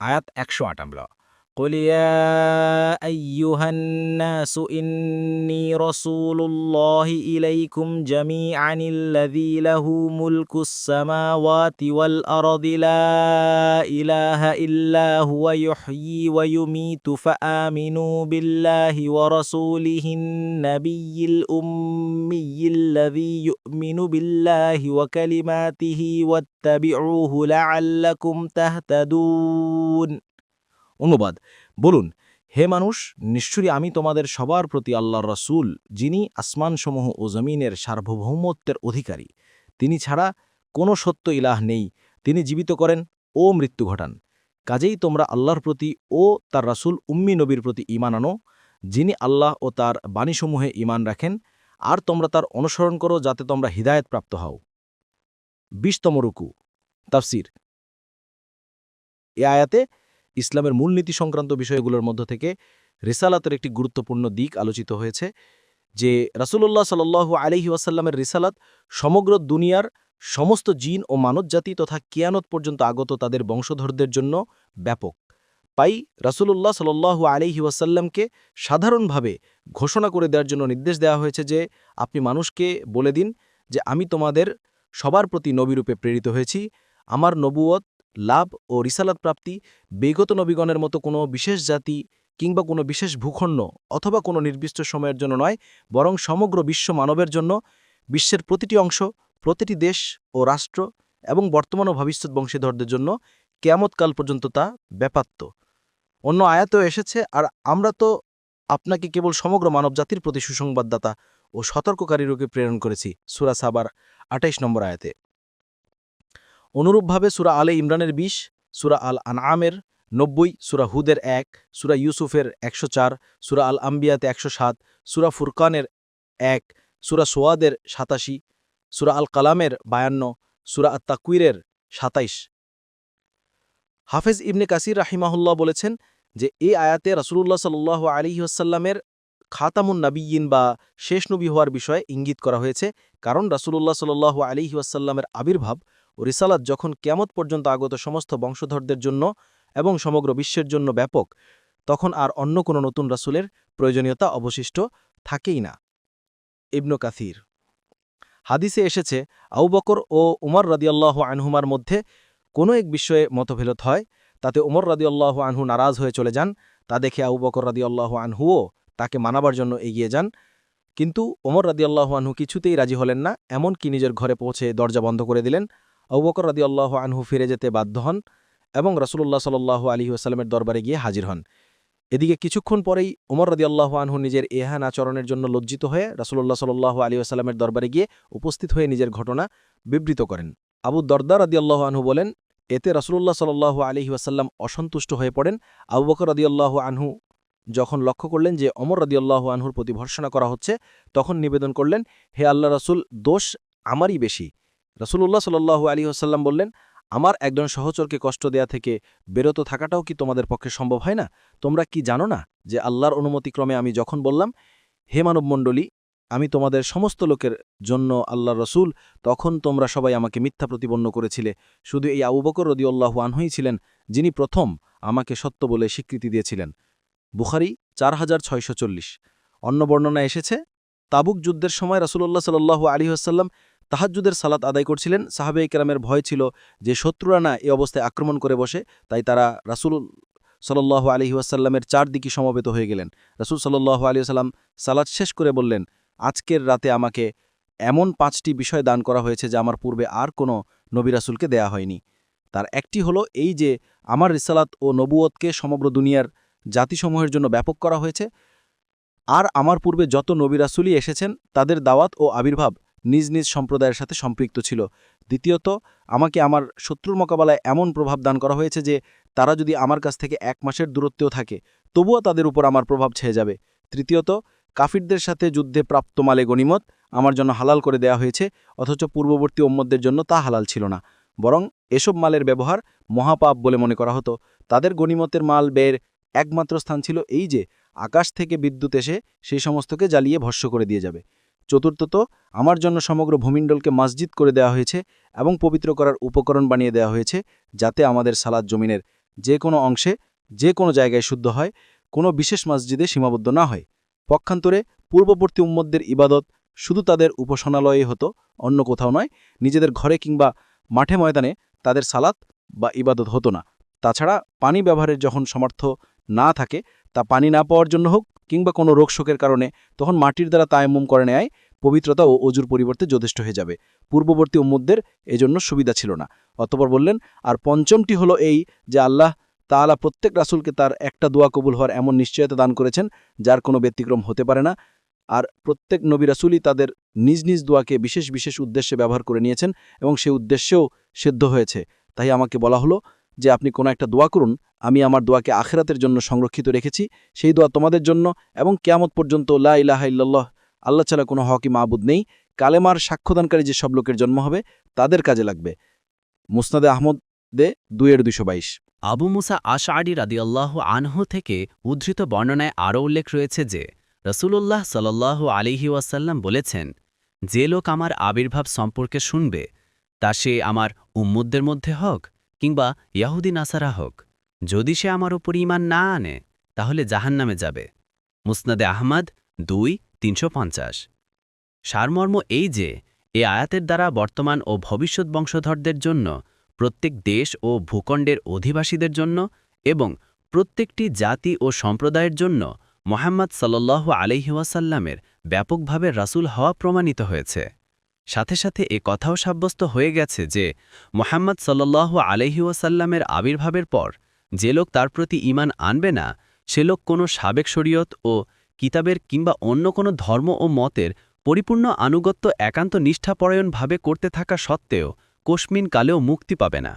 আয়াত 108 আমরা قل يا أيها الناس إني رسول الله إليكم جميعا الذي له ملك السماوات والأرض لا إله إلا هو يحيي ويميت فآمنوا بالله ورسوله النبي الأمي الذي يؤمن بالله وكلماته واتبعوه لعلكم تهتدون অনুবাদ বলুন, হে মানুষ, নিশ্চয়ই আমি তোমাদের সবার প্রতি আল্লাহর রাসূল, যিনি আসমানসমূহ ও জমিনের সার্বভৌমত্বের অধিকারী। তিনি ছাড়া কোনো সত্য ইলাহ নেই। তিনি জীবিত করেন ও মৃত্যু ঘটান। কাজেই তোমরা আল্লাহর প্রতি ও তার রাসূল উম্মি নবীর প্রতি ঈমান আনো, যিনি আল্লাহ ও তার বাণীসমূহে ঈমান রাখেন, আর তোমরা তার অনুসরণ করো যাতে তোমরা হিদায়াত প্রাপ্ত হও। ২০তম রুকু তাফসির। এ আয়াতে ইসলামের মূলনীতি সংক্রান্ত বিষয়গুলোর মধ্য থেকে রিসালাতের একটি গুরুত্বপূর্ণ দিক আলোচিত হয়েছে, যে রাসূলুল্লাহ সাল্লাল্লাহু আলাইহি ওয়াসাল্লামের রিসালাত সমগ্র দুনিয়ার সমস্ত জিন ও মানবজাতি তথা কিয়ামত পর্যন্ত আগত তাদের বংশধরদের জন্য ব্যাপক। তাই রাসূলুল্লাহ সাল্লাল্লাহু আলাইহি ওয়াসাল্লামকে সাধারণভাবে ঘোষণা করে দেওয়ার জন্য নির্দেশ দেওয়া হয়েছে যে আপনি মানুষকে বলে দিন যে আমি তোমাদের সবার প্রতি নবীরূপে প্রেরিত হয়েছি। আমার নবুয়ত লাভ ও রিসালাত প্রাপ্তি বিগত নবীগণের মতো কোনো বিশেষ জাতি কিংবা কোনো বিশেষ ভূখণ্ড অথবা কোনো নির্দিষ্ট সময়ের জন্য নয়, বরং সমগ্র বিশ্ব মানবের জন্য, বিশ্বের প্রতিটি অংশ, প্রতিটি দেশ ও রাষ্ট্র এবং বর্তমান ও ভবিষ্যৎ বংশীধরদের জন্য কিয়ামতকাল পর্যন্ত তা ব্যাপাত্য। অন্য আয়াতেও এসেছে, আর আমরা তো আপনাকে কেবল সমগ্র মানবজাতির প্রতি সুসংবাদদাতা ও সতর্ককারীরূপে প্রেরণ করেছি। সূরা সাবার ২৮ নম্বর আয়াতে। অনুরূপভাবে সূরা আলে ইমরানের ২০, সূরা আল আনআমের ৯০, সূরা হুদের ১, সূরা ইউসুফের ১০৪, সূরা আল আম্বিয়াতে ১০৭, সূরা ফুরকানের ১, সূরা সোয়াদের ৮৭, সূরা আল কালামের ৫২, সূরা আত তাকওয়িরের ২৭। হাফেজ ইবনে কাসির রাহিমাহুল্লাহ বলেছেন যে এই আয়াতে রাসূলুল্লাহ সাল্লাল্লাহু আলাইহি ওয়াসাল্লামের খাতামুন নাবিয়্যিন বা শেষ নবী হওয়ার বিষয়ে ইঙ্গিত করা হয়েছে, কারণ রাসূলুল্লাহ সাল্লাল্লাহু আলাইহি ওয়াসাল্লামের আবির্ভাব ও রিসালাত যখন কিয়ামত পর্যন্ত আগত সমস্ত বংশধরদের জন্য এবং সমগ্র বিশ্বের জন্য ব্যাপক, তখন আর অন্য কোনো নতুন রাসূলের প্রয়োজনীয়তা অবশিষ্ট থাকেই না। ইবনে কাসির। হাদিসে এসেছে, আবু বকর ও উমর রাদিয়াল্লাহু আনহুমার মধ্যে কোনো এক বিষয়ে মতভেদ হয়, তাতে উমর রাদিয়াল্লাহু আনহু নারাজ হয়ে চলে যান। তা দেখে আবু বকর রাদিয়াল্লাহু আনহুও তাকে মানাবার জন্য এগিয়ে যান, কিন্তু ওমর রাদিয়াল্লাহু আনহু কিছুতেই রাজি হলেন না, এমনকি নিজের ঘরে পৌঁছে দরজা বন্ধ করে দিলেন। আবু বকর রাদিয়াল্লাহু আনহু ফিরে যেতে বাধ্য হন এবং রাসূলুল্লাহ সাল্লাল্লাহু আলাইহি ওয়াসাল্লামের দরবারে গিয়ে হাজির হন। এদিকে কিছুক্ষণ পরেই ওমর রাদিয়াল্লাহু আনহু নিজের এহেন আচরণের জন্য লজ্জিত হয়ে রাসূলুল্লাহ সাল্লাল্লাহু আলাইহি ওয়াসাল্লামের দরবারে গিয়ে উপস্থিত হয়ে নিজের ঘটনা বিবৃত করেন। আবু দরদা রাদিয়াল্লাহু আনহু বলেন, এতে রাসূলুল্লাহ সাল্লাল্লাহু আলাইহি ওয়াসাল্লাম অসন্তুষ্ট হয়ে পড়েন। আবু বকর রাদিয়াল্লাহু আনহু যখন লক্ষ্য করলেন যে ওমর রাদিয়াল্লাহু আনহুর প্রতি ভর্ৎসনা করা হচ্ছে, তখন নিবেদন করলেন, হে আল্লাহ রাসূল, দোষ আমারই বেশি। রাসূলুল্লাহ সাল্লাল্লাহু আলাইহি ওয়াসাল্লাম বললেন, আমার একজন সহচরকে কষ্ট দেয়া থেকে বিরত থাকাটাও কি তোমাদের পক্ষে সম্ভব হয় না? তোমরা কি জানো না যে আল্লাহর অনুমতিক্রমে আমি যখন বললাম, হে মানবমণ্ডলী, আমি তোমাদের সমস্ত লোকের জন্য আল্লাহর রাসূল, তখন তোমরা সবাই আমাকে মিথ্যা প্রতিপন্ন করেছিলে। শুধু এই আবু বকর রাদিয়াল্লাহু আনহুই ছিলেন যিনি প্রথম আমাকে সত্য বলে স্বীকৃতি দিয়েছিলেন। বুখারী ৪৬৪০। অন্য বর্ণনায় এসেছে, তাবুক যুদ্ধের সময় রাসূলুল্লাহ সাল্লাল্লাহু আলাইহি ওয়াসাল্লাম তাহাজ্জুদের সালাত আদায় করছিলেন। সাহাবায়ে কেরামের ভয় ছিল যে শত্রুরা না এ অবস্থায় আক্রমণ করে বসে, তাই তারা রাসূল সাল্লাল্লাহু আলাইহি ওয়াসাল্লামের চারদিকে সমবেত হয়ে গেলেন। রাসূল সাল্লাল্লাহু আলাইহি ওয়াসাল্লাম সালাত শেষ করে বললেন, আজকের রাতে আমাকে এমন ৫টি বিষয় দান করা হয়েছে যা আমার পূর্বে আর কোনো নবী রাসূলকে দেয়া হয়নি। তার একটি হলো এই যে আমার রিসালাত ও নবুয়তকে সমগ্র দুনিয়ার জাতিসমূহের জন্য ব্যাপক করা হয়েছে, আর আমার পূর্বে যত নবী রাসূলই এসেছেন তাদের দাওয়াত ও আবির্ভাব নিজ নিজ সম্প্রদায়ের সাথে সম্পৃক্ত ছিল। দ্বিতীয়ত, আমাকে আমার শত্রুর মোকাবেলায় এমন প্রভাব দান করা হয়েছে যে তারা যদি আমার কাছ থেকে ১ মাসের দূরত্বেও থাকে, তবুও তাদের উপর আমার প্রভাব ছেয়ে যাবে। তৃতীয়ত, কাফিরদের সাথে যুদ্ধে প্রাপ্ত মালে গনিমত আমার জন্য হালাল করে দেয়া হয়েছে, অথচ পূর্ববর্তী উম্মতদের জন্য তা হালাল ছিল না, বরং এসব মালের ব্যবহার মহাপাপ বলে মনে করা হতো। তাদের গনিমতের মাল ব্যয়ের একমাত্র স্থান ছিল এই যে আকাশ থেকে বিদ্যুৎ এসে সেই সমস্তকে জ্বালিয়ে ভস্ম করে দিয়ে যাবে। চতুর্থত, আমার জন্য সমগ্র ভূমিণ্ডলকে মসজিদ করে দেওয়া হয়েছে এবং পবিত্র করার উপকরণ বানিয়ে দেওয়া হয়েছে, যাতে আমাদের সালাত জমিনের যে কোনো অংশে যে কোনো জায়গায় শুদ্ধ হয়, কোনো বিশেষ মসজিদে সীমাবদ্ধ না হয়। পক্ষান্তরে পূর্ববর্তী উম্মতদের ইবাদত শুধু তাদের উপাসনালয়ে হতো, অন্য কোথাও নয়। নিজেদের ঘরে কিংবা মাঠে ময়দানে তাদের সালাত বা ইবাদত হতো না। তাছাড়া পানি ব্যবহারের যখন সামর্থ্য না থাকে, তা পানি না পাওয়ার জন্য হোক কিংবা কোনো রোগশোকের কারণে, তখন মাটির দ্বারা তায়াম্মুম করে নেয় পবিত্রতা ও অজুর পরিবর্তে যথেষ্ট হয়ে যাবে। পূর্ববর্তী উম্মতদের এজন্য সুবিধা ছিল না। অতঃপর বললেন, আর পঞ্চমটি হলো এই যে আল্লাহ তাআলা প্রত্যেক রাসূলকে তার একটা দোয়া কবুল হওয়ার এমন নিশ্চয়তা দান করেছেন যার কোনো ব্যতিক্রম হতে পারে না। আর প্রত্যেক নবী রাসূলই তাদের নিজ নিজ দোয়াকে বিশেষ বিশেষ উদ্দেশ্যে ব্যবহার করে নিয়েছেন এবং সেই উদ্দেশ্যেও সিদ্ধ হয়েছে। তাই আমাকে বলা হলো যে আপনি কোনো একটা দোয়া করুন, আমি আমার দোয়াকে আখিরাতের জন্য সংরক্ষিত রেখেছি। সেই দোয়া তোমাদের জন্য এবং কিয়ামত পর্যন্ত লা ইলাহা ইল্লাল্লাহ, আল্লাহ ছাড়া কোনো হকী মাবুদ নেই, কালেমার সাক্ষ্যদানকারী যে সব লোকের জন্ম হবে তাদের কাজে লাগবে। মুসনাদে আহমদে 2-222। আবু মুসা আশআরী রাদিয়াল্লাহু আনহু থেকে উদ্ধৃত বর্ণনায় আরও উল্লেখ রয়েছে যে রাসূলুল্লাহ সাল্লাল্লাহু আলাইহি ওয়াসাল্লাম বলেছেন, যে লোক আমার আবির্ভাব সম্পর্কে শুনবে তা সে আমার উম্মতদের মধ্যে হোক কিংবা ইয়াহুদি নাসারা হোক, যদি সে আমার ওপর ঈমান না আনে তাহলে জাহান্নামে যাবে। মুসনাদে আহমদ 2-350। সারমর্ম এই যে এ আয়াতের দ্বারা বর্তমান ও ভবিষ্যৎ বংশধরদের জন্য, প্রত্যেক দেশ ও ভূখণ্ডের অধিবাসীদের জন্য এবং প্রত্যেকটি জাতি ও সম্প্রদায়ের জন্য মুহাম্মদ সাল্লাল্লাহু আলাইহি ওয়াসাল্লামের ব্যাপকভাবে রাসূল হওয়া প্রমাণিত হয়েছে। সাথে সাথে এ কথাও সাব্যস্ত হয়ে গেছে যে মুহাম্মদ সাল্লাল্লাহু আলাইহি ওয়াসাল্লামের আবির্ভাবের পর যে লোক তার প্রতি ঈমান আনবে না, সে লোক কোনো সাবেক শরীয়ত ও কিতাবের কিংবা অন্য কোনো ধর্ম ও মতের পরিপূর্ণ আনুগত্য একান্ত নিষ্ঠাপরায়ণভাবে করতে থাকা সত্ত্বেও কোশমিন কালেও মুক্তি পাবে না।